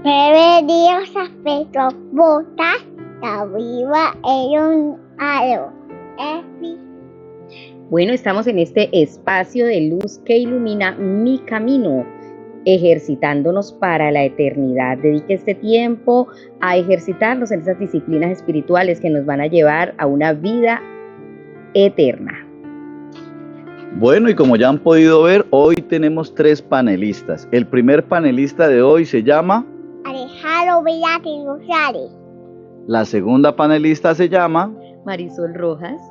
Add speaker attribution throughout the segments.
Speaker 1: Bebe Dios aspetto botas la viva en un aro.
Speaker 2: Bueno, estamos en este espacio de luz que ilumina mi camino, ejercitándonos para la eternidad. Dedique este tiempo a ejercitarnos en esas disciplinas espirituales que nos van a llevar a una vida eterna.
Speaker 3: Bueno, y como ya han podido ver, hoy tenemos 3 panelistas. El primer panelista de hoy se llama
Speaker 1: Alejandro Velázquez González.
Speaker 3: La segunda panelista se llama
Speaker 2: Marisol Rojas.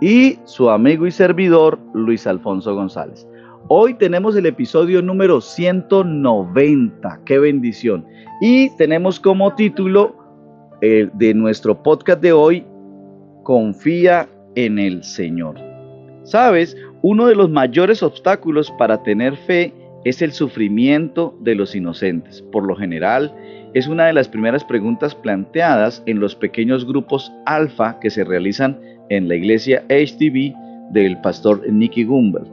Speaker 3: Y su amigo y servidor, Luis Alfonso González. Hoy tenemos el episodio número 190. ¡Qué bendición! Y tenemos como título de nuestro podcast de hoy, Confía en el Señor. ¿Sabes? Uno de los mayores obstáculos para tener fe es el sufrimiento de los inocentes. Por lo general, es una de las primeras preguntas planteadas en los pequeños grupos alfa que se realizan en la iglesia HTV del pastor Nicky Gumbel.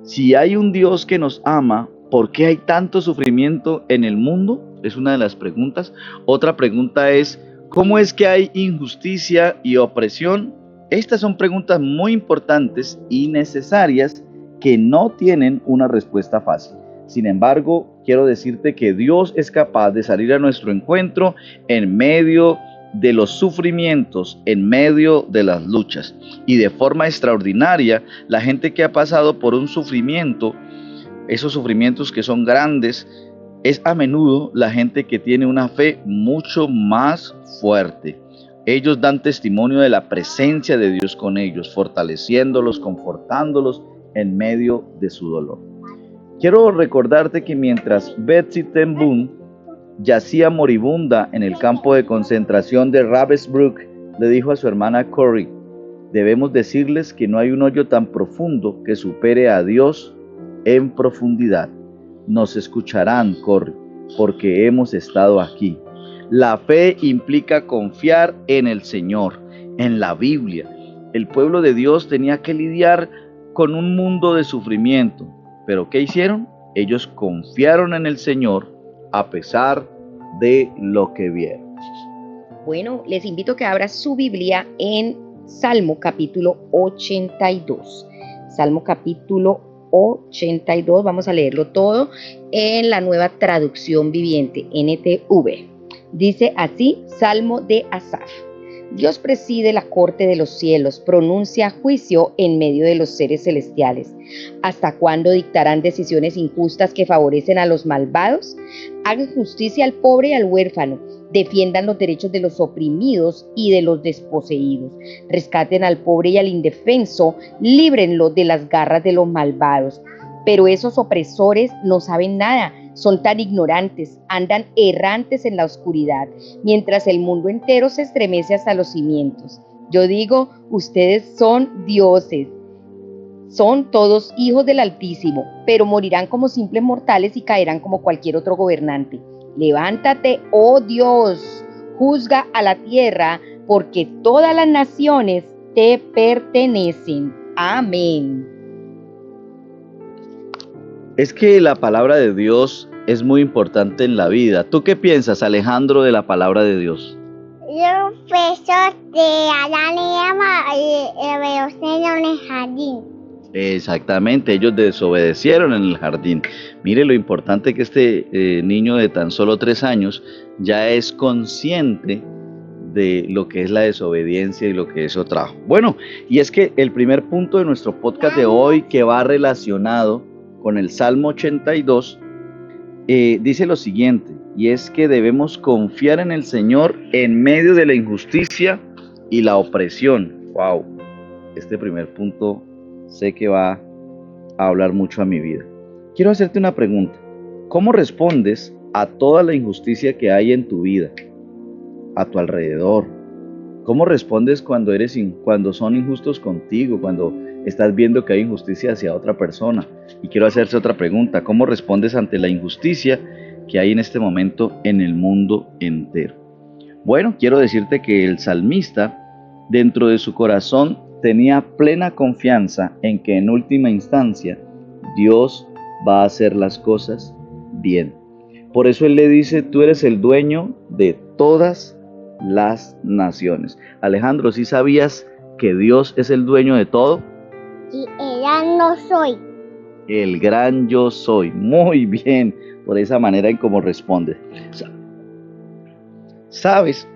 Speaker 3: Si hay un Dios que nos ama, ¿por qué hay tanto sufrimiento en el mundo? Es una de las preguntas. Otra pregunta es, ¿cómo es que hay injusticia y opresión? Estas son preguntas muy importantes y necesarias que no tienen una respuesta fácil. Sin embargo, quiero decirte que Dios es capaz de salir a nuestro encuentro en medio de los sufrimientos, en medio de las luchas. Y de forma extraordinaria, la gente que ha pasado por un sufrimiento, esos sufrimientos que son grandes, es a menudo la gente que tiene una fe mucho más fuerte. Ellos dan testimonio de la presencia de Dios con ellos, fortaleciéndolos, confortándolos en medio de su dolor. Quiero recordarte que mientras Betsy ten Boom yacía moribunda en el campo de concentración de Ravensbrück, le dijo a su hermana Corrie: debemos decirles que no hay un hoyo tan profundo que supere a Dios en profundidad. Nos escucharán, Corrie, porque hemos estado aquí. La fe implica confiar en el Señor, en la Biblia. El pueblo de Dios tenía que lidiar con un mundo de sufrimiento. ¿Pero qué hicieron? Ellos confiaron en el Señor a pesar de lo que vieron.
Speaker 2: Bueno, les invito a que abran su Biblia en Salmo capítulo 82. Salmo capítulo 82, vamos a leerlo todo en la nueva traducción viviente, NTV. Dice así, Salmo de Asaf. Dios preside la corte de los cielos, pronuncia juicio en medio de los seres celestiales. ¿Hasta cuándo dictarán decisiones injustas que favorecen a los malvados? Hagan justicia al pobre y al huérfano, defiendan los derechos de los oprimidos y de los desposeídos. Rescaten al pobre y al indefenso, líbrenlo de las garras de los malvados. Pero esos opresores no saben nada, son tan ignorantes, andan errantes en la oscuridad, mientras el mundo entero se estremece hasta los cimientos. Yo digo, ustedes son dioses, son todos hijos del Altísimo, pero morirán como simples mortales y caerán como cualquier otro gobernante. Levántate, oh Dios, juzga a la tierra, porque todas las naciones te pertenecen. Amén.
Speaker 3: Es que la palabra de Dios es muy importante en la vida. ¿Tú qué piensas, Alejandro, de la palabra de Dios?
Speaker 1: Los pesos de Adán y Eva obedecieron en el jardín.
Speaker 3: Exactamente, ellos desobedecieron en el jardín. Mire lo importante que este niño de tan solo 3 años ya es consciente de lo que es la desobediencia y lo que eso trajo. Bueno, y es que el primer punto de nuestro podcast de hoy, que va relacionado con el Salmo 82, dice lo siguiente, y es que debemos confiar en el Señor en medio de la injusticia y la opresión. Wow, este primer punto sé que va a hablar mucho a mi vida. Quiero hacerte una pregunta. ¿Cómo respondes a toda la injusticia que hay en tu vida, a tu alrededor? ¿Cómo respondes cuando son injustos contigo, cuando estás viendo que hay injusticia hacia otra persona? Y quiero hacerte otra pregunta. ¿Cómo respondes ante la injusticia que hay en este momento en el mundo entero? Bueno, quiero decirte que el salmista, dentro de su corazón, tenía plena confianza en que en última instancia Dios va a hacer las cosas bien. Por eso Él le dice, tú eres el dueño de todas las naciones. Alejandro, ¿sí sabías que Dios es el dueño de todo?
Speaker 1: Y ella no soy.
Speaker 3: El gran yo soy. Muy bien, por esa manera en cómo responde. ¿Sabes?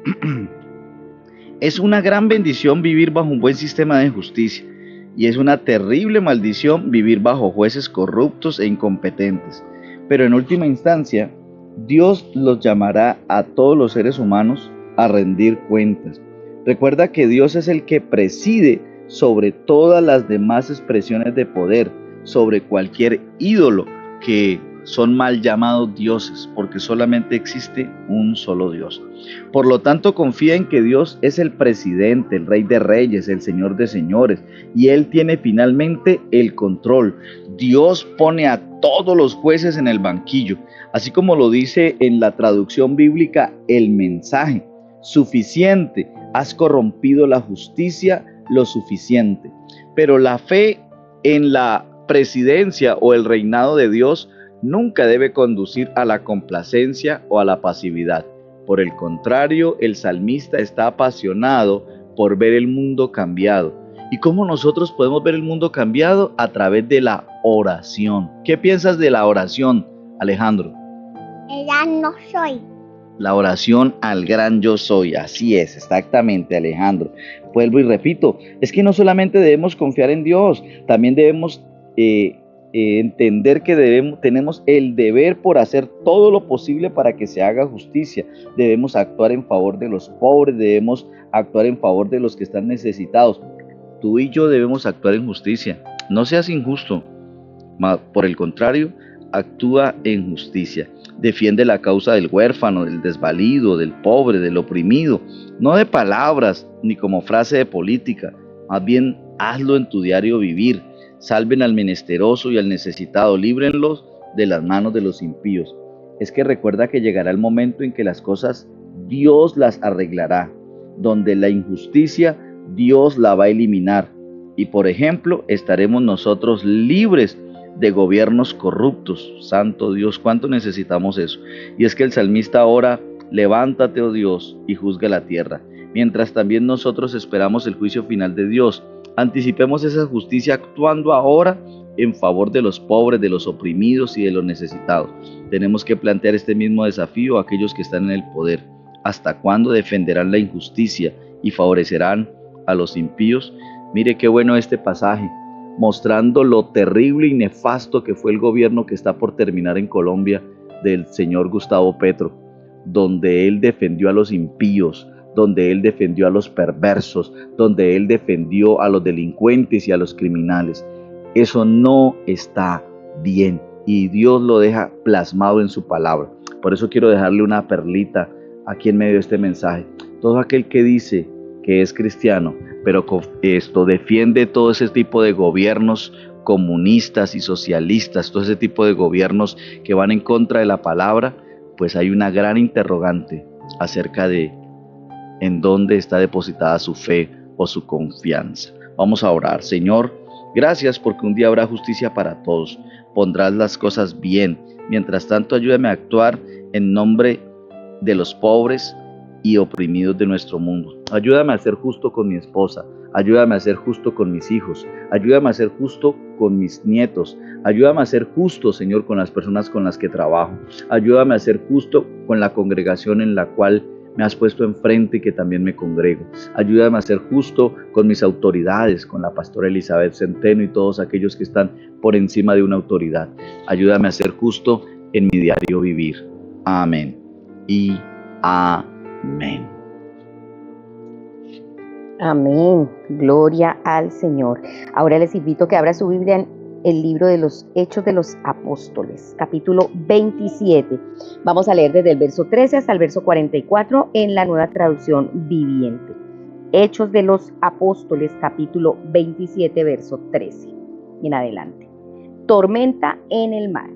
Speaker 3: Es una gran bendición vivir bajo un buen sistema de justicia y es una terrible maldición vivir bajo jueces corruptos e incompetentes. Pero en última instancia, Dios los llamará a todos los seres humanos a rendir cuentas. Recuerda que Dios es el que preside sobre todas las demás expresiones de poder, sobre cualquier ídolo que son mal llamados dioses, porque solamente existe un solo Dios. Por lo tanto, confía en que Dios es el presidente, el rey de reyes, el señor de señores, y Él tiene finalmente el control. Dios pone a todos los jueces en el banquillo, así como lo dice en la traducción bíblica El Mensaje. Suficiente, has corrompido la justicia lo suficiente. Pero la fe en la presidencia o el reinado de Dios nunca debe conducir a la complacencia o a la pasividad. Por el contrario, el salmista está apasionado por ver el mundo cambiado. ¿Y cómo nosotros podemos ver el mundo cambiado? A través de la oración. ¿Qué piensas de la oración, Alejandro?
Speaker 1: Ella no soy.
Speaker 3: La oración al gran yo soy. Así es, exactamente, Alejandro. Vuelvo y repito, es que no solamente debemos confiar en Dios, también debemos entender que tenemos el deber por hacer todo lo posible para que se haga justicia. Debemos actuar en favor de los pobres, debemos actuar en favor de los que están necesitados. Tú y yo debemos actuar en justicia. No seas injusto, por el contrario, actúa en justicia. Defiende la causa del huérfano, del desvalido, del pobre, del oprimido, no de palabras ni como frase de política, más bien hazlo en tu diario vivir. Salven al menesteroso y al necesitado, líbrenlos de las manos de los impíos. Es que recuerda que llegará el momento en que las cosas Dios las arreglará, donde la injusticia Dios la va a eliminar. Y por ejemplo, estaremos nosotros libres de gobiernos corruptos. Santo Dios, ¿cuánto necesitamos eso? Y es que el salmista ora, levántate, oh Dios, y juzga la tierra. Mientras también nosotros esperamos el juicio final de Dios. Anticipemos esa justicia actuando ahora en favor de los pobres, de los oprimidos y de los necesitados. Tenemos que plantear este mismo desafío a aquellos que están en el poder. ¿Hasta cuándo defenderán la injusticia y favorecerán a los impíos? Mire qué bueno este pasaje, mostrando lo terrible y nefasto que fue el gobierno que está por terminar en Colombia del señor Gustavo Petro, donde él defendió a los impíos, donde él defendió a los perversos, donde él defendió a los delincuentes y a los criminales. Eso no está bien y Dios lo deja plasmado en su palabra. Por eso quiero dejarle una perlita aquí en medio de este mensaje. Todo aquel que dice que es cristiano, pero defiende todo ese tipo de gobiernos comunistas y socialistas, todo ese tipo de gobiernos que van en contra de la palabra, pues hay una gran interrogante acerca de en dónde está depositada su fe o su confianza. Vamos a orar. Señor, gracias porque un día habrá justicia para todos. Pondrás las cosas bien. Mientras tanto, ayúdame a actuar en nombre de los pobres y oprimidos de nuestro mundo. Ayúdame a ser justo con mi esposa. Ayúdame a ser justo con mis hijos. Ayúdame a ser justo con mis nietos. Ayúdame a ser justo, Señor, con las personas con las que trabajo. Ayúdame a ser justo con la congregación en la cual me has puesto enfrente y que también me congrego. Ayúdame a ser justo con mis autoridades, con la pastora Elizabeth Centeno y todos aquellos que están por encima de una autoridad. Ayúdame a ser justo en mi diario vivir. Amén y amén.
Speaker 2: Amén. Gloria al Señor. Ahora les invito a que abra su Biblia en el libro de los Hechos de los Apóstoles, capítulo 27. Vamos a leer desde el verso 13 hasta el verso 44 en la Nueva Traducción Viviente. Hechos de los Apóstoles, capítulo 27, verso 13 en adelante. Tormenta en el mar.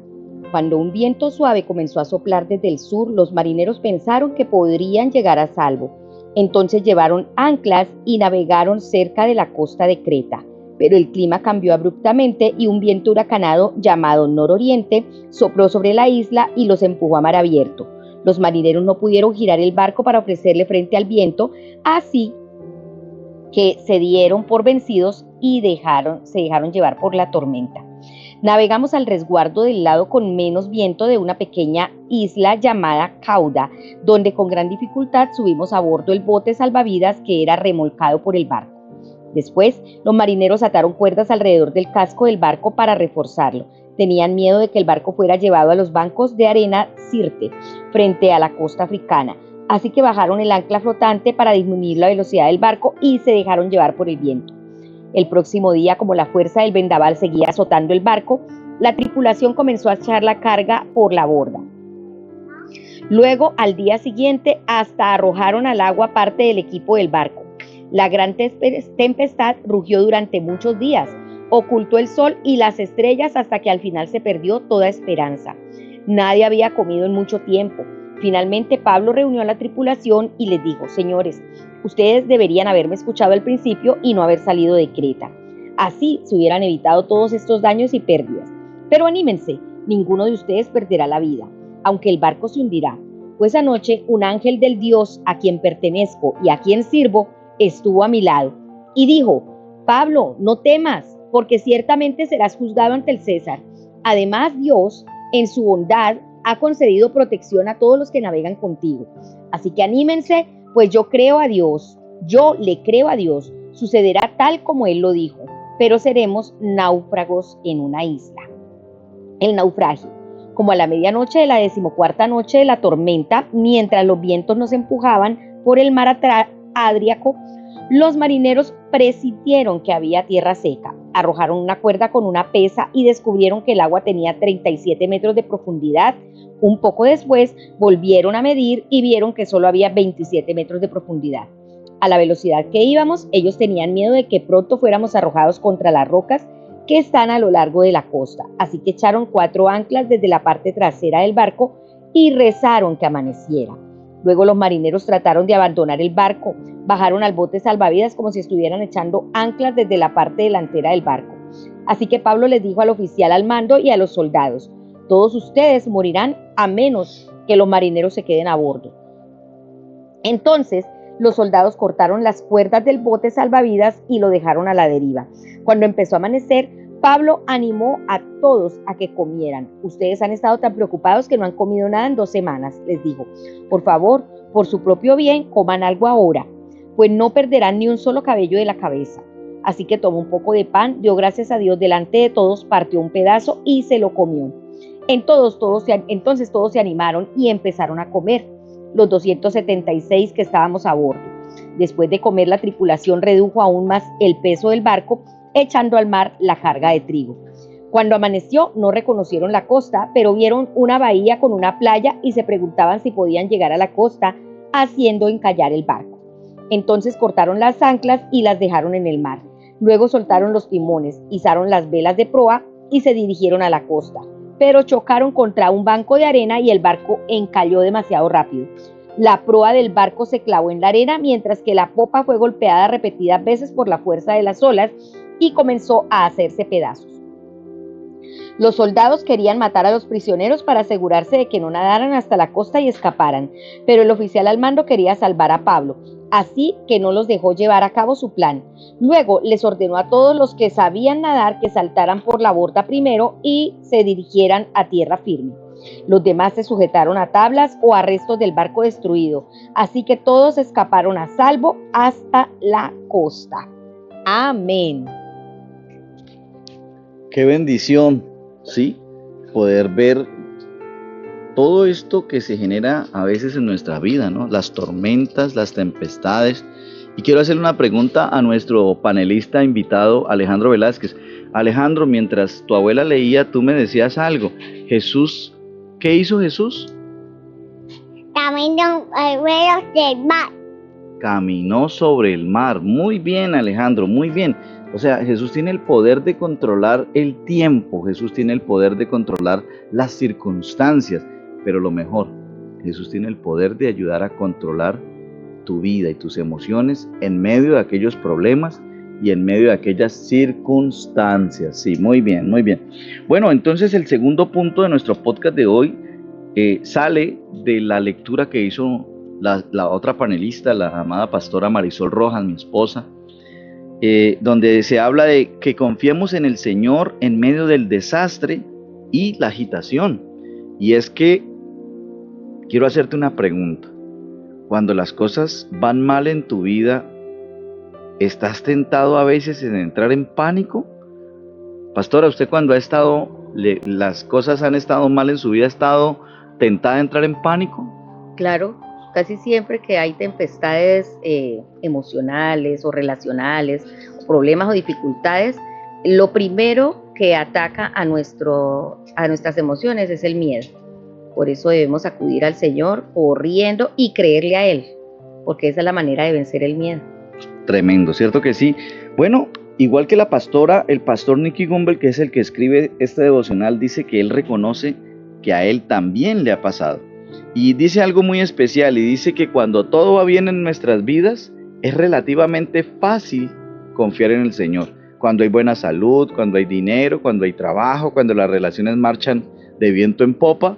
Speaker 2: Cuando un viento suave comenzó a soplar desde el sur, los marineros pensaron que podrían llegar a salvo. Entonces llevaron anclas y navegaron cerca de la costa de Creta. pero el clima cambió abruptamente y un viento huracanado llamado nororiente sopló sobre la isla y los empujó a mar abierto. Los marineros no pudieron girar el barco para ofrecerle frente al viento, así que se dieron por vencidos y se dejaron llevar por la tormenta. Navegamos al resguardo del lado con menos viento de una pequeña isla llamada Cauda, donde con gran dificultad subimos a bordo el bote salvavidas que era remolcado por el barco. Después, los marineros ataron cuerdas alrededor del casco del barco para reforzarlo. Tenían miedo de que el barco fuera llevado a los bancos de arena Sirte, frente a la costa africana, así que bajaron el ancla flotante para disminuir la velocidad del barco y se dejaron llevar por el viento. El próximo día, como la fuerza del vendaval seguía azotando el barco, la tripulación comenzó a echar la carga por la borda. Luego, al día siguiente, hasta arrojaron al agua parte del equipo del barco. La gran tempestad rugió durante muchos días, ocultó el sol y las estrellas hasta que al final se perdió toda esperanza. Nadie había comido en mucho tiempo. Finalmente Pablo reunió a la tripulación y les dijo: señores, ustedes deberían haberme escuchado al principio y no haber salido de Creta. Así se hubieran evitado todos estos daños y pérdidas. Pero anímense, ninguno de ustedes perderá la vida, aunque el barco se hundirá. Pues anoche un ángel del Dios a quien pertenezco y a quien sirvo estuvo a mi lado y dijo: Pablo, no temas, porque ciertamente serás juzgado ante el César. Además, Dios, en su bondad, ha concedido protección a todos los que navegan contigo. Así que anímense, pues yo le creo a Dios, sucederá tal como Él lo dijo, pero seremos náufragos en una isla. El naufragio. Como a la medianoche de la 14ª noche de la tormenta, mientras los vientos nos empujaban por el mar Adriaco, los marineros presintieron que había tierra seca. Arrojaron una cuerda con una pesa y descubrieron que el agua tenía 37 metros de profundidad. Un poco después volvieron a medir y vieron que solo había 27 metros de profundidad. A la velocidad que íbamos, ellos tenían miedo de que pronto fuéramos arrojados contra las rocas que están a lo largo de la costa, así que echaron 4 anclas desde la parte trasera del barco y rezaron que amaneciera. Luego los marineros trataron de abandonar el barco, bajaron al bote salvavidas como si estuvieran echando anclas desde la parte delantera del barco. Así que Pablo les dijo al oficial al mando y a los soldados: todos ustedes morirán a menos que los marineros se queden a bordo. Entonces los soldados cortaron las cuerdas del bote salvavidas y lo dejaron a la deriva. Cuando empezó a amanecer, Pablo animó a todos a que comieran. Ustedes han estado tan preocupados que no han comido nada en 2 semanas, les dijo. Por favor, por su propio bien, coman algo ahora, pues no perderán ni un solo cabello de la cabeza. Así que tomó un poco de pan, dio gracias a Dios delante de todos, partió un pedazo y se lo comió. Entonces todos se animaron y empezaron a comer, los 276 que estábamos a bordo. Después de comer, la tripulación redujo aún más el peso del barco, echando al mar la carga de trigo. Cuando amaneció, no reconocieron la costa, pero vieron una bahía con una playa y se preguntaban si podían llegar a la costa haciendo encallar el barco. Entonces cortaron las anclas y las dejaron en el mar. Luego soltaron los timones, izaron las velas de proa y se dirigieron a la costa, pero chocaron contra un banco de arena y el barco encalló demasiado rápido. La proa del barco se clavó en la arena, mientras que la popa fue golpeada repetidas veces por la fuerza de las olas y comenzó a hacerse pedazos. Los soldados querían matar a los prisioneros para asegurarse de que no nadaran hasta la costa y escaparan, pero el oficial al mando quería salvar a Pablo, así que no los dejó llevar a cabo su plan. Luego les ordenó a todos los que sabían nadar que saltaran por la borda primero y se dirigieran a tierra firme. Los demás se sujetaron a tablas o a restos del barco destruido, así que todos escaparon a salvo hasta la costa. Amén.
Speaker 3: Qué bendición, ¿sí? Poder ver todo esto que se genera a veces en nuestra vida, ¿no? Las tormentas, las tempestades. Y quiero hacerle una pregunta a nuestro panelista invitado, Alejandro Velázquez. Alejandro, mientras tu abuela leía, tú me decías algo. Jesús, ¿qué hizo Jesús?
Speaker 1: Caminó alrededor del mar.
Speaker 3: Caminó sobre el mar. Muy bien, Alejandro, muy bien. O sea, Jesús tiene el poder de controlar el tiempo, Jesús tiene el poder de controlar las circunstancias, pero lo mejor, Jesús tiene el poder de ayudar a controlar tu vida y tus emociones en medio de aquellos problemas y en medio de aquellas circunstancias. Sí, muy bien, muy bien. Bueno, entonces el segundo punto de nuestro podcast de hoy sale de la lectura que hizo la otra panelista, la amada pastora Marisol Rojas, mi esposa, donde se habla de que confiemos en el Señor en medio del desastre y la agitación. Y es que quiero hacerte una pregunta. Cuando las cosas van mal en tu vida, ¿estás tentado a veces en entrar en pánico? Pastora, ¿usted cuando las cosas han estado mal en su vida, ha estado tentada a entrar en pánico?
Speaker 2: Claro, casi siempre que hay tempestades emocionales o relacionales, problemas o dificultades, lo primero que ataca a nuestras emociones es el miedo. Por eso debemos acudir al Señor corriendo y creerle a Él, porque esa es la manera de vencer el miedo.
Speaker 3: Tremendo, ¿cierto que sí? Bueno, igual que la pastora, el pastor Nicky Gumbel, que es el que escribe este devocional, dice que él reconoce que a él también le ha pasado. Y dice algo muy especial, y dice que cuando todo va bien en nuestras vidas, es relativamente fácil confiar en el Señor. Cuando hay buena salud, cuando hay dinero, cuando hay trabajo, cuando las relaciones marchan de viento en popa,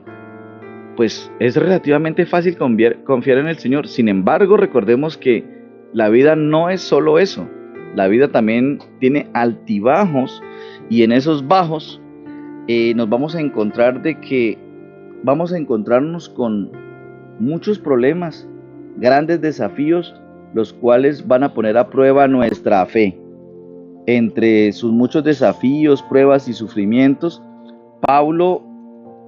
Speaker 3: pues es relativamente fácil confiar en el Señor. Sin embargo, recordemos que la vida no es solo eso. La vida también tiene altibajos, y en esos bajos nos vamos a encontrar vamos a encontrarnos con muchos problemas, grandes desafíos, los cuales van a poner a prueba nuestra fe. Entre sus muchos desafíos, pruebas y sufrimientos, Pablo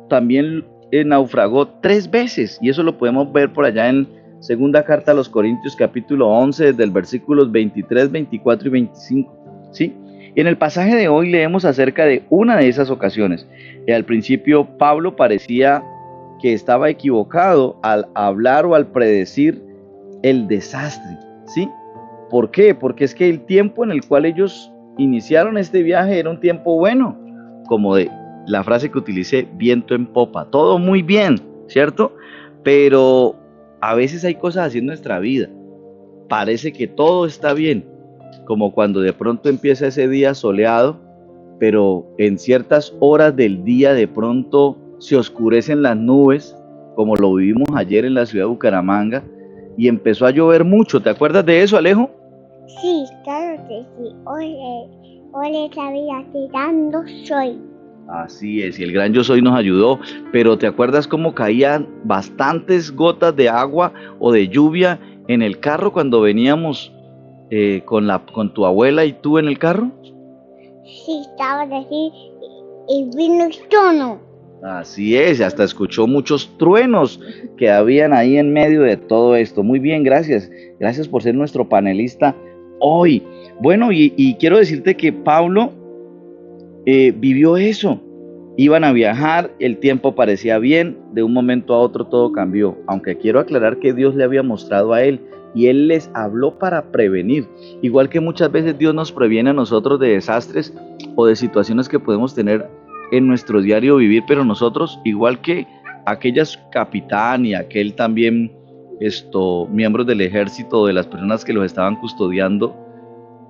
Speaker 3: también naufragó 3 veces, y eso lo podemos ver por allá en segunda carta a los Corintios capítulo 11, desde el versículos 23, 24 y 25, ¿sí? En el pasaje de hoy leemos acerca de una de esas ocasiones. Al principio Pablo parecía que estaba equivocado al hablar o al predecir el desastre, ¿sí? ¿Por qué? Porque es que el tiempo en el cual ellos iniciaron este viaje era un tiempo bueno, como de la frase que utilicé, viento en popa, todo muy bien, ¿cierto? Pero a veces hay cosas así en nuestra vida, parece que todo está bien, como cuando de pronto empieza ese día soleado, pero en ciertas horas del día de pronto se oscurecen las nubes, como lo vivimos ayer en la ciudad de Bucaramanga, y empezó a llover mucho. ¿Te acuerdas de eso, Alejo?
Speaker 1: Sí, claro que sí. Hoy la vida tirando soy.
Speaker 3: Así es, y el gran yo soy nos ayudó, pero ¿te acuerdas cómo caían bastantes gotas de agua o de lluvia en el carro cuando veníamos con tu abuela y tú en el carro?
Speaker 1: Sí, estaba así y vino el tono.
Speaker 3: Así es, hasta escuchó muchos truenos que habían ahí en medio de todo esto. Muy bien, gracias. Gracias por ser nuestro panelista hoy. Bueno, y quiero decirte que Pablo vivió eso. Iban a viajar, el tiempo parecía bien, de un momento a otro todo cambió. Aunque quiero aclarar que Dios le había mostrado a él y él les habló para prevenir. Igual que muchas veces Dios nos previene a nosotros de desastres o de situaciones que podemos tener en nuestro diario vivir, pero nosotros, igual que aquellas capitán y aquel también miembros del ejército, de las personas que los estaban custodiando,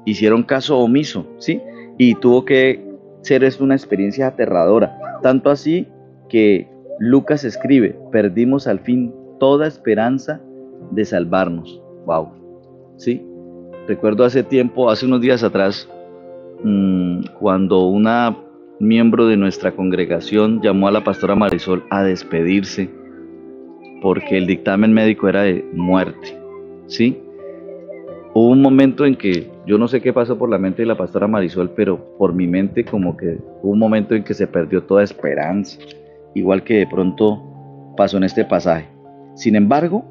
Speaker 3: hicieron caso omiso, ¿sí? Y tuvo que ser una experiencia aterradora, tanto así que Lucas escribe: perdimos al fin toda esperanza de salvarnos. Wow, ¿sí? Recuerdo hace unos días atrás, cuando una miembro de nuestra congregación llamó a la pastora Marisol a despedirse porque el dictamen médico era de muerte, ¿sí? Hubo un momento en que yo no sé qué pasó por la mente de la pastora Marisol, pero por mi mente como que hubo un momento en que se perdió toda esperanza, igual que de pronto pasó en este pasaje. Sin embargo,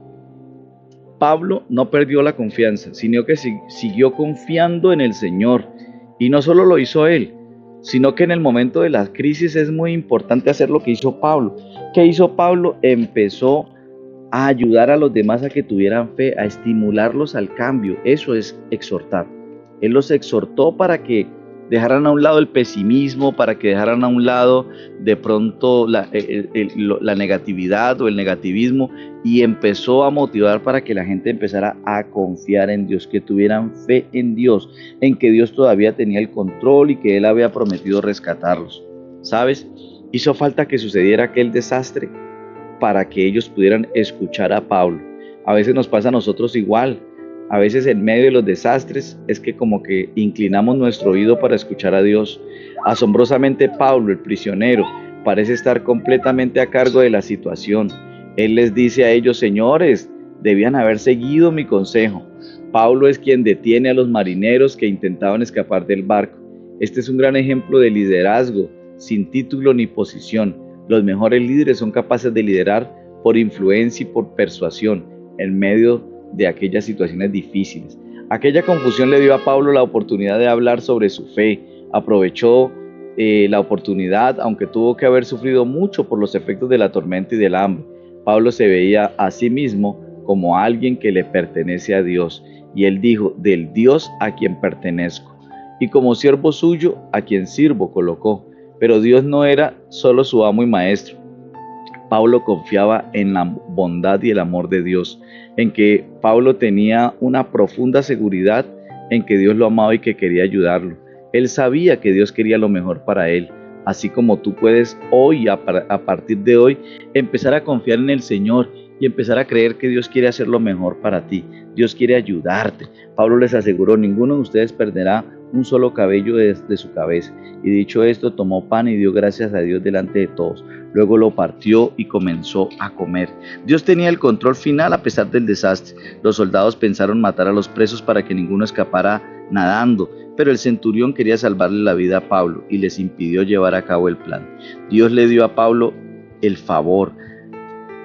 Speaker 3: Pablo no perdió la confianza, sino que siguió confiando en el Señor. Y no solo lo hizo él, sino que en el momento de la crisis es muy importante hacer lo que hizo Pablo. ¿Qué hizo Pablo? Empezó a ayudar a los demás a que tuvieran fe, a estimularlos al cambio. Eso es exhortar. Él los exhortó para que dejaran a un lado el pesimismo, para que dejaran a un lado de pronto la negatividad o el negativismo, y empezó a motivar para que la gente empezara a confiar en Dios, que tuvieran fe en Dios, en que Dios todavía tenía el control y que Él había prometido rescatarlos. ¿Sabes? Hizo falta que sucediera aquel desastre para que ellos pudieran escuchar a Pablo. A veces nos pasa a nosotros igual. A veces en medio de los desastres es que como que inclinamos nuestro oído para escuchar a Dios. Asombrosamente Pablo, el prisionero, parece estar completamente a cargo de la situación. Él les dice a ellos: señores, debían haber seguido mi consejo. Pablo es quien detiene a los marineros que intentaban escapar del barco. Este es un gran ejemplo de liderazgo, sin título ni posición. Los mejores líderes son capaces de liderar por influencia y por persuasión en medio de aquellas situaciones difíciles. Aquella confusión le dio a Pablo la oportunidad de hablar sobre su fe. Aprovechó la oportunidad, aunque tuvo que haber sufrido mucho por los efectos de la tormenta y del hambre. Pablo se veía a sí mismo como alguien que le pertenece a Dios, y él dijo: del Dios a quien pertenezco, y como siervo suyo a quien sirvo, colocó. Pero Dios no era solo su amo y maestro. Pablo confiaba en la bondad y el amor de Dios, en que Pablo tenía una profunda seguridad en que Dios lo amaba y que quería ayudarlo. Él sabía que Dios quería lo mejor para él, así como tú puedes hoy, a partir de hoy, empezar a confiar en el Señor y empezar a creer que Dios quiere hacer lo mejor para ti. Dios quiere ayudarte. Pablo les aseguró: ninguno de ustedes perderá un solo cabello de su cabeza. Y dicho esto, tomó pan y dio gracias a Dios delante de todos. Luego lo partió y comenzó a comer. Dios tenía el control final a pesar del desastre. Los soldados pensaron matar a los presos para que ninguno escapara nadando, pero el centurión quería salvarle la vida a Pablo y les impidió llevar a cabo el plan. Dios le dio a Pablo el favor,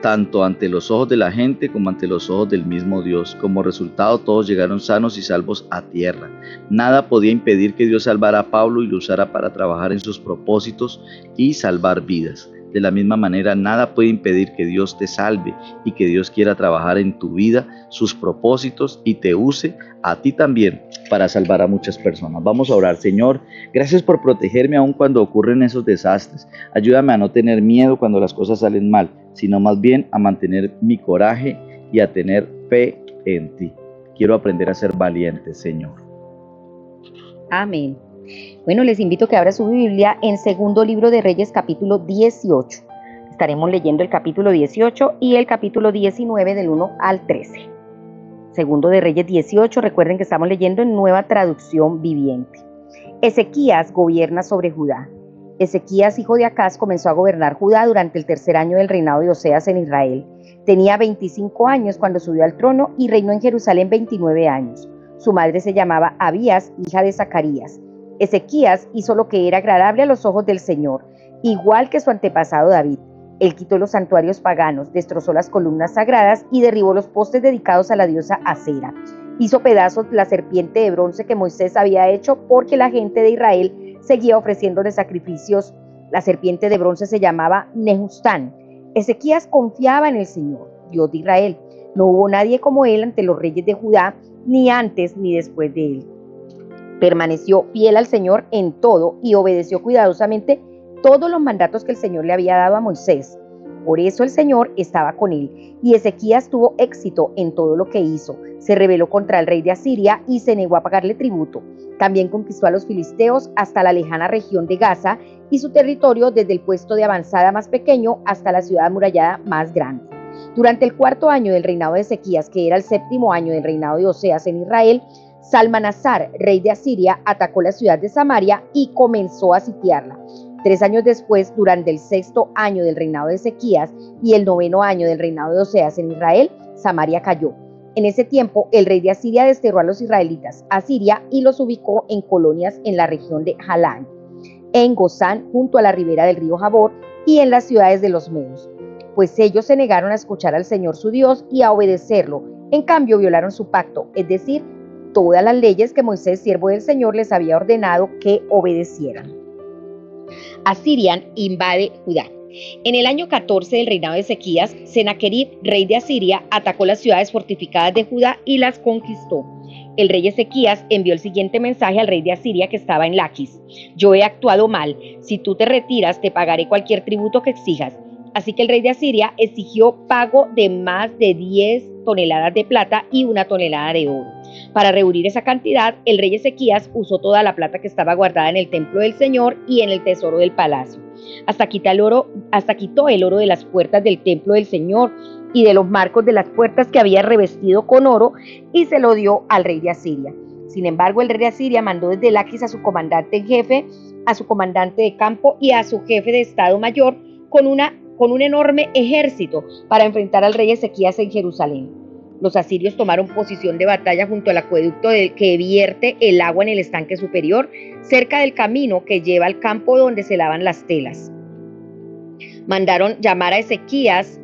Speaker 3: tanto ante los ojos de la gente como ante los ojos del mismo Dios. Como resultado, todos llegaron sanos y salvos a tierra. Nada podía impedir que Dios salvara a Pablo y lo usara para trabajar en sus propósitos y salvar vidas. De la misma manera, nada puede impedir que Dios te salve y que Dios quiera trabajar en tu vida, sus propósitos, y te use a ti también para salvar a muchas personas. Vamos a orar. Señor, gracias por protegerme aun cuando ocurren esos desastres. Ayúdame a no tener miedo cuando las cosas salen mal, sino más bien a mantener mi coraje y a tener fe en ti. Quiero aprender a ser valiente, Señor.
Speaker 2: Amén. Bueno, les invito a que abra su Biblia en Segundo Libro de Reyes, capítulo 18. Estaremos leyendo el capítulo 18 y el capítulo 19 del 1 al 13. Segundo de Reyes 18, recuerden que estamos leyendo en Nueva Traducción Viviente. Ezequías gobierna sobre Judá. Ezequías, hijo de Acaz, comenzó a gobernar Judá durante el tercer año del reinado de Oseas en Israel. Tenía 25 años cuando subió al trono y reinó en Jerusalén 29 años. Su madre se llamaba Abías, hija de Zacarías. Ezequías hizo lo que era agradable a los ojos del Señor, igual que su antepasado David. Él quitó los santuarios paganos, destrozó las columnas sagradas y derribó los postes dedicados a la diosa Acera. Hizo pedazos la serpiente de bronce que Moisés había hecho porque la gente de Israel seguía ofreciéndole sacrificios. La serpiente de bronce se llamaba Nehustán. Ezequías confiaba en el Señor, Dios de Israel. No hubo nadie como él ante los reyes de Judá, ni antes ni después de él. Permaneció fiel al Señor en todo y obedeció cuidadosamente todos los mandatos que el Señor le había dado a Moisés. Por eso el Señor estaba con él, y Ezequías tuvo éxito en todo lo que hizo. Se rebeló contra el rey de Asiria y se negó a pagarle tributo. También conquistó a los filisteos hasta la lejana región de Gaza y su territorio desde el puesto de avanzada más pequeño hasta la ciudad amurallada más grande. Durante el cuarto año del reinado de Ezequías, que era el séptimo año del reinado de Oseas en Israel, Salmanasar, rey de Asiria, atacó la ciudad de Samaria y comenzó a sitiarla. 3 años después, durante el sexto año del reinado de Ezequías y el noveno año del reinado de Oseas en Israel, Samaria cayó. En ese tiempo, el rey de Asiria desterró a los israelitas a Siria y los ubicó en colonias en la región de Jalán, en Gozán, junto a la ribera del río Jabor, y en las ciudades de los medos. Pues ellos se negaron a escuchar al Señor su Dios y a obedecerlo. En cambio, violaron su pacto, es decir, todas las leyes que Moisés, siervo del Señor, les había ordenado que obedecieran. Asiria invade Judá. En el año 14 del reinado de Ezequías, Senaquerib, rey de Asiria, atacó las ciudades fortificadas de Judá y las conquistó. El rey Ezequías envió el siguiente mensaje al rey de Asiria que estaba en Laquis: yo he actuado mal, si tú te retiras te pagaré cualquier tributo que exijas. Así que el rey de Asiria exigió pago de más de 10 toneladas de plata y 1 tonelada de oro. Para reunir esa cantidad, el rey Ezequías usó toda la plata que estaba guardada en el templo del Señor y en el tesoro del palacio. Hasta quitó el oro de las puertas del templo del Señor y de los marcos de las puertas que había revestido con oro, y se lo dio al rey de Asiria. Sin embargo, el rey de Asiria mandó desde Laquis a su comandante en jefe, a su comandante de campo y a su jefe de estado mayor con un enorme ejército para enfrentar al rey Ezequías en Jerusalén. Los asirios tomaron posición de batalla junto al acueducto que vierte el agua en el estanque superior, cerca del camino que lleva al campo donde se lavan las telas. Mandaron llamar a Ezequías,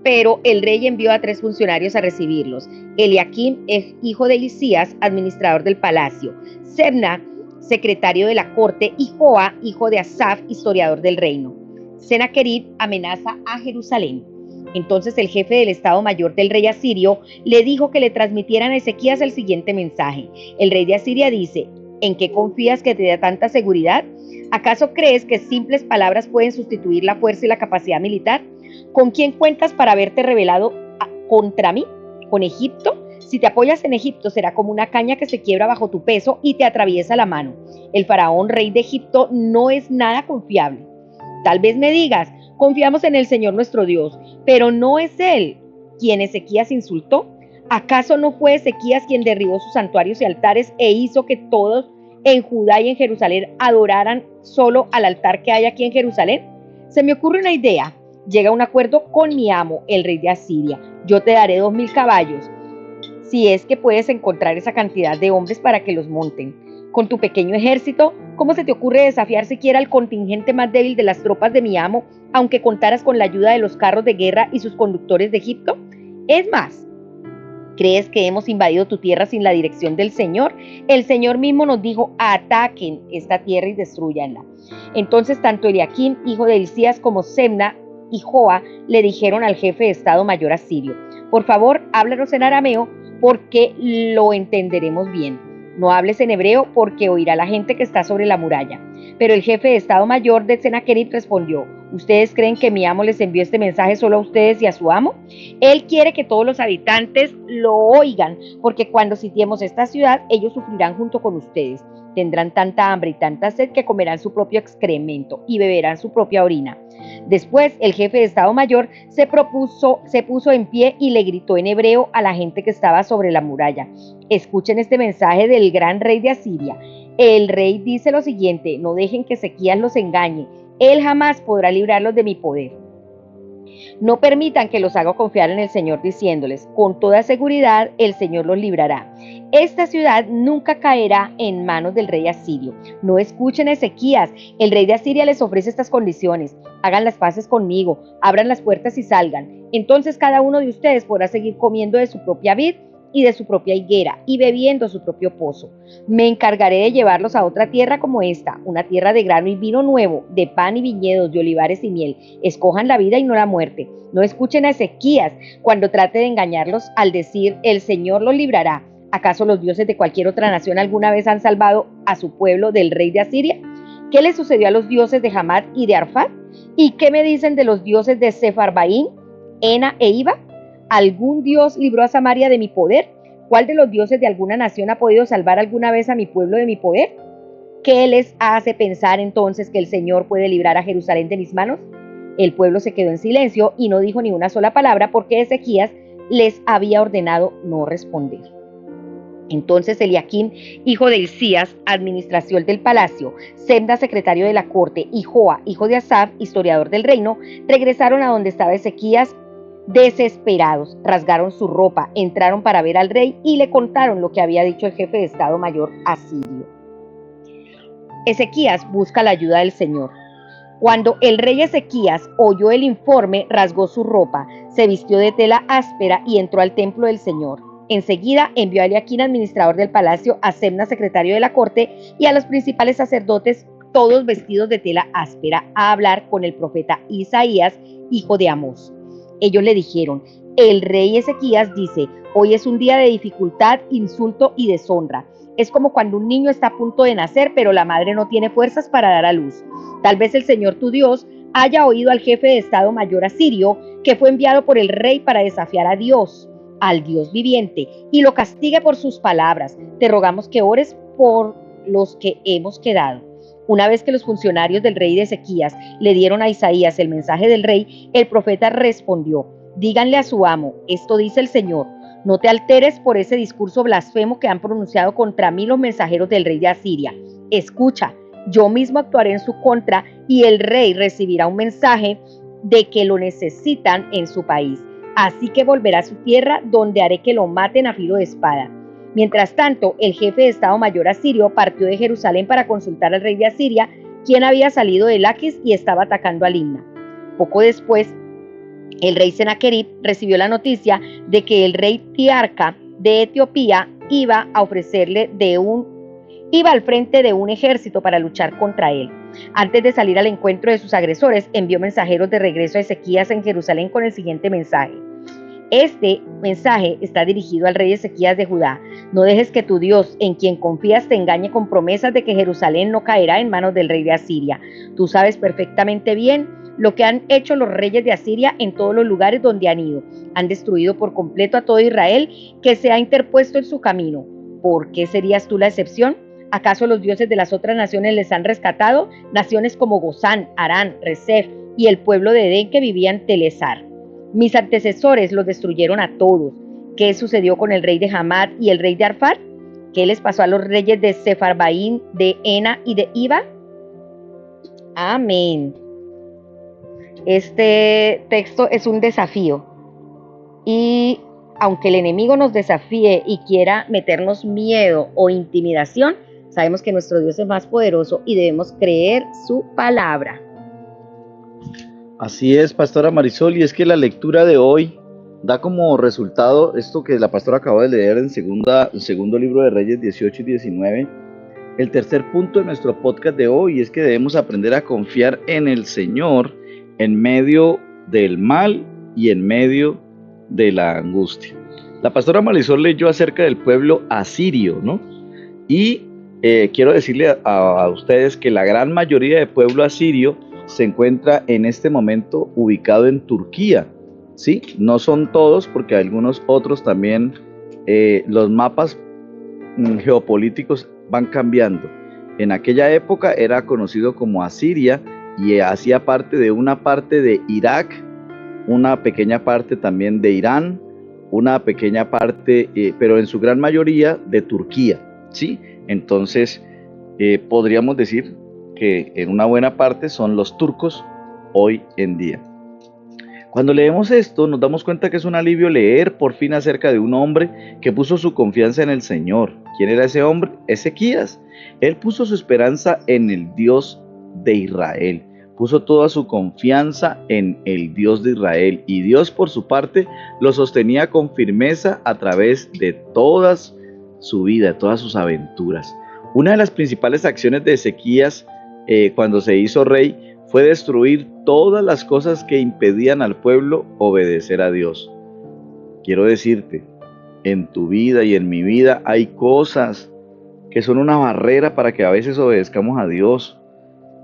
Speaker 2: pero el rey envió a 3 funcionarios a recibirlos: Eliaquim, hijo de Hilcías, administrador del palacio; Sebna, secretario de la corte; y Joa, hijo de Asaf, historiador del reino. Senaquerib amenaza a Jerusalén. Entonces el jefe del estado mayor del rey asirio le dijo que le transmitieran a Ezequías el siguiente mensaje. El rey de Asiria dice: ¿en qué confías que te da tanta seguridad? ¿Acaso crees que simples palabras pueden sustituir la fuerza y la capacidad militar? ¿Con quién cuentas para haberte rebelado contra mí? ¿Con Egipto? Si te apoyas en Egipto, será como una caña que se quiebra bajo tu peso y te atraviesa la mano. El faraón, rey de Egipto, no es nada confiable. Tal vez me digas: confiamos en el Señor nuestro Dios, pero ¿no es Él quien Ezequías insultó? ¿Acaso no fue Ezequías quien derribó sus santuarios y altares e hizo que todos en Judá y en Jerusalén adoraran solo al altar que hay aquí en Jerusalén? Se me ocurre una idea. Llega a un acuerdo con mi amo, el rey de Asiria. Yo te daré 2000 caballos, si es que puedes encontrar esa cantidad de hombres para que los monten. Con tu pequeño ejército, ¿cómo se te ocurre desafiar siquiera al contingente más débil de las tropas de mi amo, aunque contaras con la ayuda de los carros de guerra y sus conductores de Egipto? Es más, ¿crees que hemos invadido tu tierra sin la dirección del Señor? El Señor mismo nos dijo: ataquen esta tierra y destruyanla. Entonces tanto Eliaquim, hijo de Hilcías, como Sebna y Joa le dijeron al jefe de estado mayor asirio: por favor, háblanos en arameo porque lo entenderemos bien. No hables en hebreo porque oirá la gente que está sobre la muralla. Pero el jefe de estado mayor de Senaquerib respondió: ¿ustedes creen que mi amo les envió este mensaje solo a ustedes y a su amo? Él quiere que todos los habitantes lo oigan, porque cuando sitiemos esta ciudad, ellos sufrirán junto con ustedes. Tendrán tanta hambre y tanta sed que comerán su propio excremento y beberán su propia orina. Después, el jefe de estado mayor se puso en pie y le gritó en hebreo a la gente que estaba sobre la muralla: escuchen este mensaje del gran rey de Asiria. El rey dice lo siguiente: no dejen que Ezequías los engañe. Él jamás podrá librarlos de mi poder. No permitan que los haga confiar en el Señor diciéndoles: con toda seguridad el Señor los librará. Esta ciudad nunca caerá en manos del rey asirio. No escuchen a Ezequías. El rey de Asiria les ofrece estas condiciones: hagan las paces conmigo, abran las puertas y salgan. Entonces cada uno de ustedes podrá seguir comiendo de su propia vid y de su propia higuera y bebiendo su propio pozo. Me encargaré de llevarlos a otra tierra como esta, una tierra de grano y vino nuevo, de pan y viñedos, de olivares y miel. Escojan la vida y no la muerte. No escuchen a Ezequías cuando trate de engañarlos al decir: el Señor los librará. ¿Acaso los dioses de cualquier otra nación alguna vez han salvado a su pueblo del rey de Asiria? ¿Qué le sucedió a los dioses de Hamat y de Arfad? ¿Y qué me dicen de los dioses de Sefarbaín, Ena e Iva? ¿Algún dios libró a Samaria de mi poder? ¿Cuál de los dioses de alguna nación ha podido salvar alguna vez a mi pueblo de mi poder? ¿Qué les hace pensar entonces que el Señor puede librar a Jerusalén de mis manos? El pueblo se quedó en silencio y no dijo ni una sola palabra porque Ezequías les había ordenado no responder. Entonces Eliaquim, hijo de Hilcías, administración del palacio, Sebna, secretario de la corte, y Joa, hijo de Asaf, historiador del reino, regresaron a donde estaba Ezequías desesperados. Rasgaron su ropa, entraron para ver al rey y le contaron lo que había dicho el jefe de estado mayor asirio. Ezequías busca la ayuda del Señor. Cuando el rey Ezequías oyó el informe, rasgó su ropa, se vistió de tela áspera y entró al templo del Señor. Enseguida envió a Eliaquim, administrador del palacio, a Sebna, secretario de la corte, y a los principales sacerdotes todos vestidos de tela áspera, a hablar con el profeta Isaías, hijo de Amós. Ellos le dijeron: el rey Ezequías dice: hoy es un día de dificultad, insulto y deshonra. Es como cuando un niño está a punto de nacer, pero la madre no tiene fuerzas para dar a luz. Tal vez el Señor tu Dios haya oído al jefe de Estado Mayor asirio, que fue enviado por el rey para desafiar a Dios, al Dios viviente, y lo castigue por sus palabras. Te rogamos que ores por los que hemos quedado. Una vez que los funcionarios del rey de Ezequías le dieron a Isaías el mensaje del rey, el profeta respondió: díganle a su amo, esto dice el Señor: no te alteres por ese discurso blasfemo que han pronunciado contra mí los mensajeros del rey de Asiria. Escucha, yo mismo actuaré en su contra y el rey recibirá un mensaje de que lo necesitan en su país. Así que volverá a su tierra, donde haré que lo maten a filo de espada. Mientras tanto, el jefe de Estado Mayor asirio partió de Jerusalén para consultar al rey de Asiria, quien había salido de Laquis y estaba atacando a Libna. Poco después, el rey Senaquerib recibió la noticia de que el rey Tiarca de Etiopía iba al frente de un ejército para luchar contra él. Antes de salir al encuentro de sus agresores, envió mensajeros de regreso a Ezequías en Jerusalén con el siguiente mensaje. Este mensaje está dirigido al rey Ezequías de Judá: no dejes que tu Dios, en quien confías, te engañe con promesas de que Jerusalén no caerá en manos del rey de Asiria. Tú sabes perfectamente bien lo que han hecho los reyes de Asiria en todos los lugares donde han ido. Han destruido por completo a todo Israel que se ha interpuesto en su camino. ¿Por qué serías tú la excepción? ¿Acaso los dioses de las otras naciones les han rescatado? Naciones como Gozán, Harán, Rezef y el pueblo de Edén que vivía en Telesar. Mis antecesores los destruyeron a todos. ¿Qué sucedió con el rey de Hamad y el rey de Arfad? ¿Qué les pasó a los reyes de Sefarbaín, de Ena y de Iba? Amén. Este texto es un desafío. Y aunque el enemigo nos desafíe y quiera meternos miedo o intimidación, sabemos que nuestro Dios es más poderoso y debemos creer su palabra.
Speaker 3: Así es, pastora Marisol, y es que la lectura de hoy da como resultado esto que la pastora acaba de leer en segundo libro de Reyes 18 y 19. El tercer punto de nuestro podcast de hoy es que debemos aprender a confiar en el Señor en medio del mal y en medio de la angustia. La pastora Marisol leyó acerca del pueblo asirio, ¿no? Y quiero decirle a ustedes que la gran mayoría del pueblo asirio se encuentra en este momento ubicado en Turquía, ¿sí? No son todos, porque algunos otros también, los mapas geopolíticos van cambiando. En aquella época era conocido como Asiria y hacía parte de una parte de Irak, una pequeña parte también de Irán, una pequeña parte, pero en su gran mayoría de Turquía, ¿sí? Entonces, podríamos decir que en una buena parte son los turcos hoy en día. Cuando leemos esto, nos damos cuenta que es un alivio leer por fin acerca de un hombre que puso su confianza en el Señor. ¿Quién era ese hombre? Ezequías. Él puso su esperanza en el Dios de Israel. Puso toda su confianza en el Dios de Israel. Y Dios, por su parte, lo sostenía con firmeza a través de toda su vida, de todas sus aventuras. Una de las principales acciones de Ezequías cuando se hizo rey fue destruir todas las cosas que impedían al pueblo obedecer a Dios. Quiero decirte, en tu vida y en mi vida hay cosas que son una barrera para que a veces obedezcamos a Dios.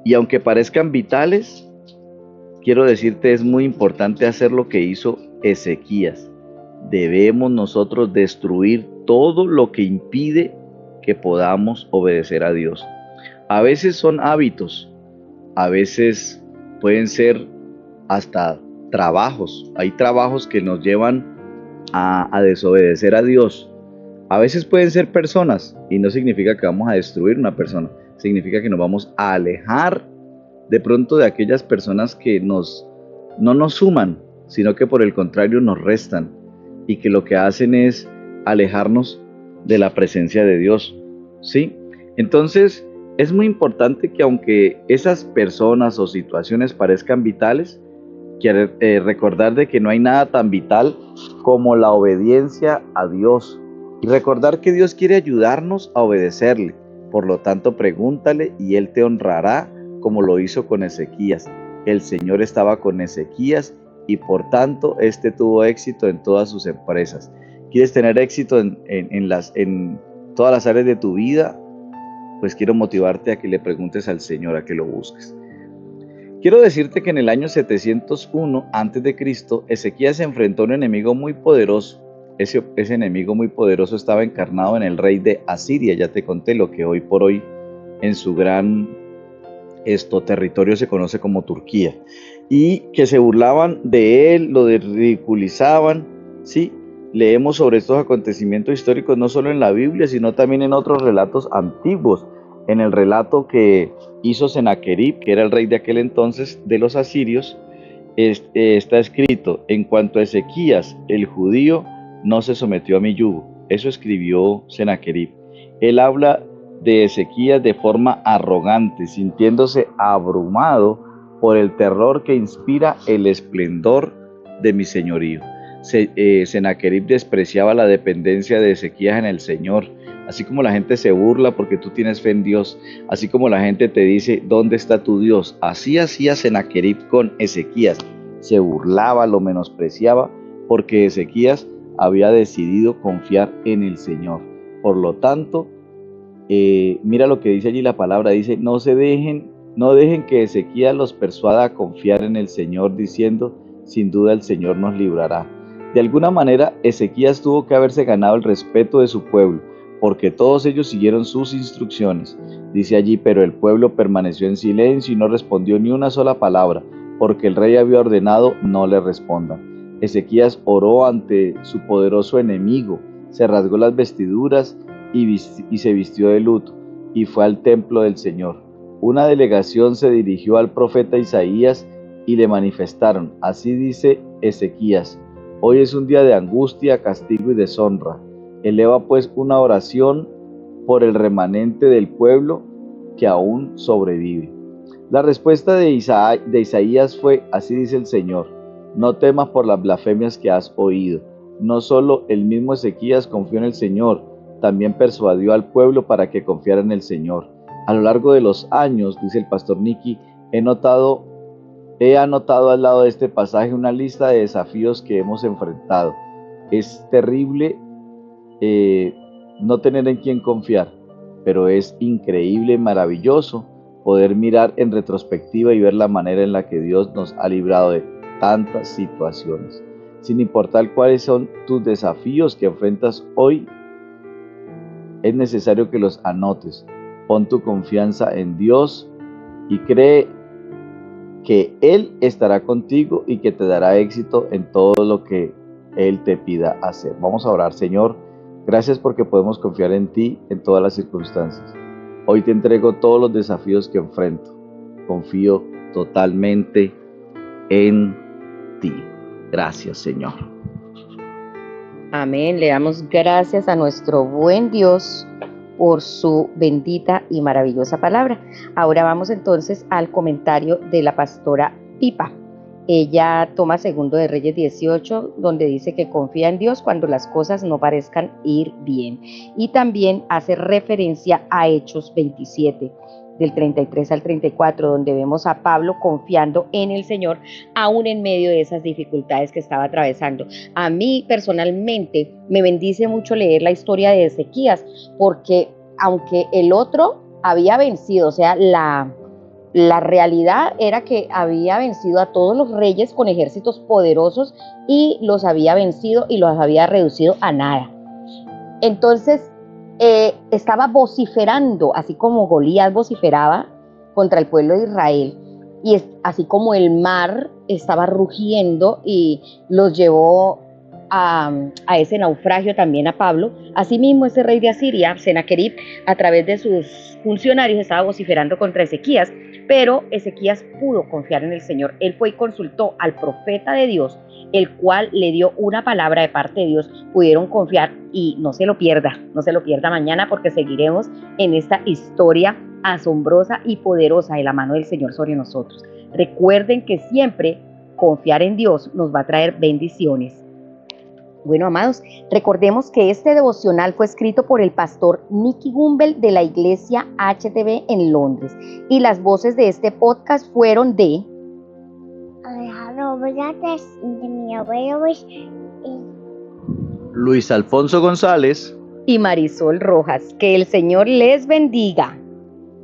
Speaker 3: Y aunque parezcan vitales, quiero decirte, es muy importante hacer lo que hizo Ezequías. Debemos nosotros destruir todo lo que impide que podamos obedecer a Dios. A veces son hábitos, a veces pueden ser hasta trabajos. Hay trabajos que nos llevan a desobedecer a Dios. A veces pueden ser personas, y no significa que vamos a destruir una persona, significa que nos vamos a alejar de pronto de aquellas personas que no nos suman, sino que por el contrario nos restan, y que lo que hacen es alejarnos de la presencia de Dios, ¿sí? Entonces, es muy importante que aunque esas personas o situaciones parezcan vitales, recordar de que no hay nada tan vital como la obediencia a Dios. Y recordar que Dios quiere ayudarnos a obedecerle. Por lo tanto, pregúntale y él te honrará como lo hizo con Ezequías. El Señor estaba con Ezequías y por tanto, este tuvo éxito en todas sus empresas. ¿Quieres tener éxito en todas las áreas de tu vida? Pues quiero motivarte a que le preguntes al Señor, a que lo busques. Quiero decirte que en el año 701 a.C., Ezequías se enfrentó a un enemigo muy poderoso. Ese enemigo muy poderoso estaba encarnado en el rey de Asiria. Ya te conté lo que hoy por hoy en su gran territorio se conoce como Turquía. Y que se burlaban de él, lo ridiculizaban, ¿sí? Leemos sobre estos acontecimientos históricos no solo en la Biblia, sino también en otros relatos antiguos. En el relato que hizo Senaquerib, que era el rey de aquel entonces de los asirios, está escrito: en cuanto a Ezequías, el judío, no se sometió a mi yugo. Eso escribió Senaquerib. Él habla de Ezequías de forma arrogante, sintiéndose abrumado por el terror que inspira el esplendor de mi señorío. Senaquerib despreciaba la dependencia de Ezequías en el Señor. Así como la gente se burla porque tú tienes fe en Dios, así como la gente te dice, ¿dónde está tu Dios? Así hacía Senaquerib con Ezequías. Se burlaba, lo menospreciaba, porque Ezequías había decidido confiar en el Señor. Por lo tanto, mira lo que dice allí la palabra, dice, no dejen que Ezequías los persuada a confiar en el Señor, diciendo, sin duda el Señor nos librará. De alguna manera, Ezequías tuvo que haberse ganado el respeto de su pueblo, porque todos ellos siguieron sus instrucciones. Dice allí, pero el pueblo permaneció en silencio y no respondió ni una sola palabra, porque el rey había ordenado no le respondan. Ezequías oró ante su poderoso enemigo, se rasgó las vestiduras y se vistió de luto, y fue al templo del Señor. Una delegación se dirigió al profeta Isaías y le manifestaron, así dice Ezequías, hoy es un día de angustia, castigo y deshonra. Eleva pues una oración por el remanente del pueblo que aún sobrevive. La respuesta de Isaías fue, así dice el Señor, no temas por las blasfemias que has oído. No solo el mismo Ezequías confió en el Señor, también persuadió al pueblo para que confiara en el Señor. A lo largo de los años, dice el pastor Nicky, he anotado al lado de este pasaje una lista de desafíos que hemos enfrentado. Es terrible no tener en quién confiar, pero es increíble y maravilloso poder mirar en retrospectiva y ver la manera en la que Dios nos ha librado de tantas situaciones. Sin importar cuáles son tus desafíos que enfrentas hoy, es necesario que los anotes. Pon tu confianza en Dios y cree que Él estará contigo y que te dará éxito en todo lo que Él te pida hacer. Vamos a orar. Señor, gracias porque podemos confiar en ti en todas las circunstancias. Hoy te entrego todos los desafíos que enfrento. Confío totalmente en ti. Gracias, Señor.
Speaker 2: Amén. Le damos gracias a nuestro buen Dios por su bendita y maravillosa palabra. Ahora vamos entonces al comentario de la pastora Pipa. Ella toma 2 de Reyes 18, donde dice que confía en Dios cuando las cosas no parezcan ir bien. Y también hace referencia a Hechos 27, del 33 al 34, donde vemos a Pablo confiando en el Señor, aún en medio de esas dificultades que estaba atravesando. A mí personalmente me bendice mucho leer la historia de Ezequías, porque aunque el otro había vencido, o sea, la realidad era que había vencido a todos los reyes con ejércitos poderosos y los había vencido y los había reducido a nada. Entonces, estaba vociferando, así como Goliat vociferaba contra el pueblo de Israel, y así como el mar estaba rugiendo y los llevó a ese naufragio también a Pablo, asimismo ese rey de Asiria, Senaquerib, a través de sus funcionarios estaba vociferando contra Ezequías, pero Ezequías pudo confiar en el Señor. Él fue y consultó al profeta de Dios, el cual le dio una palabra de parte de Dios. Pudieron confiar y no se lo pierda mañana, porque seguiremos en esta historia asombrosa y poderosa de la mano del Señor sobre nosotros. Recuerden que siempre confiar en Dios nos va a traer bendiciones. Bueno, amados, recordemos que este devocional fue escrito por el pastor Nicky Gumbel de la iglesia HTB en Londres y las voces de este podcast fueron de
Speaker 1: Alejandro Bellates, de mi abuelo Luis, y
Speaker 3: Luis Alfonso González.
Speaker 2: y Marisol Rojas. Que el Señor les bendiga.